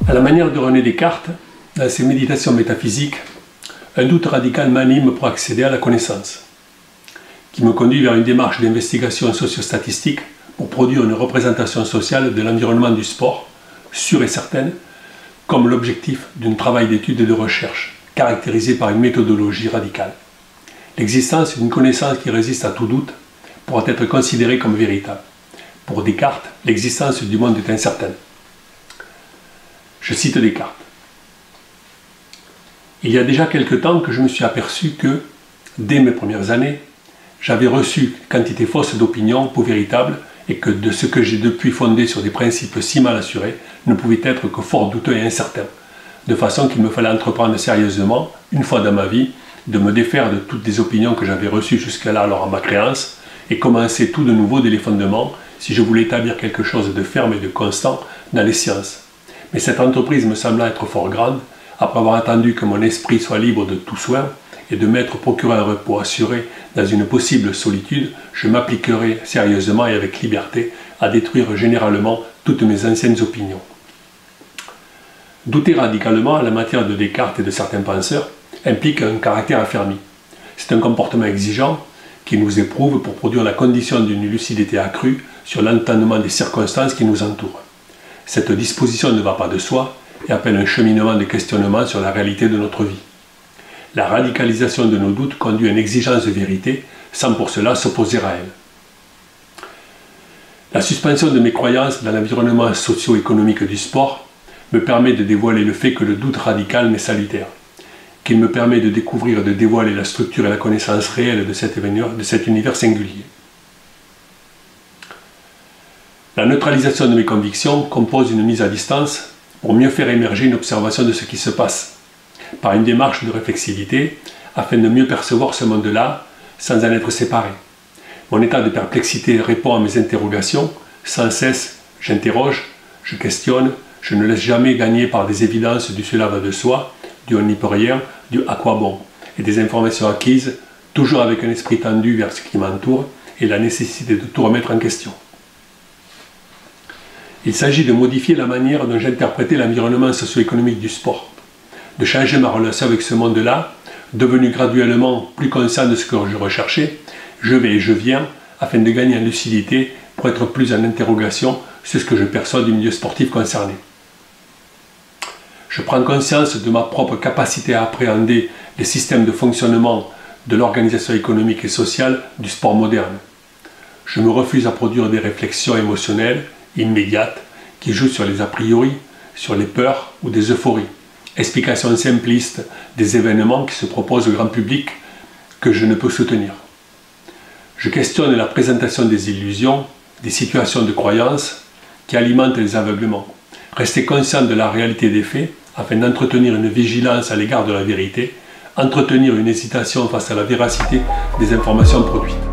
À la manière de René Descartes, dans ses méditations métaphysiques, un doute radical m'anime pour accéder à la connaissance, qui me conduit vers une démarche d'investigation socio-statistique pour produire une représentation sociale de l'environnement du sport, sûre et certaine, comme l'objectif d'un travail d'étude et de recherche, caractérisé par une méthodologie radicale. L'existence d'une connaissance qui résiste à tout doute pourra être considérée comme véritable. Pour Descartes, l'existence du monde est incertaine. Je cite Descartes. Il y a déjà quelque temps que je me suis aperçu que, dès mes premières années, j'avais reçu quantité fausse d'opinions pour véritables et que de ce que j'ai depuis fondé sur des principes si mal assurés ne pouvait être que fort douteux et incertain, de façon qu'il me fallait entreprendre sérieusement, une fois dans ma vie, de me défaire de toutes les opinions que j'avais reçues jusqu'alors à ma créance et commencer tout de nouveau dès les fondements si je voulais établir quelque chose de ferme et de constant dans les sciences. Mais cette entreprise me sembla être fort grande, après avoir attendu que mon esprit soit libre de tout soin et de m'être procuré un repos assuré dans une possible solitude, je m'appliquerai sérieusement et avec liberté à détruire généralement toutes mes anciennes opinions. Douter radicalement en la matière de Descartes et de certains penseurs implique un caractère affermi. C'est un comportement exigeant qui nous éprouve pour produire la condition d'une lucidité accrue sur l'entendement des circonstances qui nous entourent. Cette disposition ne va pas de soi et appelle un cheminement de questionnement sur la réalité de notre vie. La radicalisation de nos doutes conduit à une exigence de vérité sans pour cela s'opposer à elle. La suspension de mes croyances dans l'environnement socio-économique du sport me permet de dévoiler le fait que le doute radical m'est salutaire, qu'il me permet de découvrir et de dévoiler la structure et la connaissance réelle de cet univers singulier. La neutralisation de mes convictions compose une mise à distance pour mieux faire émerger une observation de ce qui se passe, par une démarche de réflexivité, afin de mieux percevoir ce monde-là sans en être séparé. Mon état de perplexité répond à mes interrogations, sans cesse j'interroge, je questionne, je ne laisse jamais gagner par des évidences du cela va de soi, du on n'y peut rien, du à quoi bon, et des informations acquises, toujours avec un esprit tendu vers ce qui m'entoure et la nécessité de tout remettre en question. Il s'agit de modifier la manière dont j'interprétais l'environnement socio-économique du sport, de changer ma relation avec ce monde-là, devenu graduellement plus conscient de ce que je recherchais, je vais et je viens, afin de gagner en lucidité pour être plus en interrogation sur ce que je perçois du milieu sportif concerné. Je prends conscience de ma propre capacité à appréhender les systèmes de fonctionnement de l'organisation économique et sociale du sport moderne. Je me refuse à produire des réflexions émotionnelles immédiates qui jouent sur les a priori, sur les peurs ou des euphories, explications simplistes des événements qui se proposent au grand public que je ne peux soutenir. Je questionne la présentation des illusions, des situations de croyance qui alimentent les aveuglements. Rester conscient de la réalité des faits afin d'entretenir une vigilance à l'égard de la vérité, entretenir une hésitation face à la véracité des informations produites.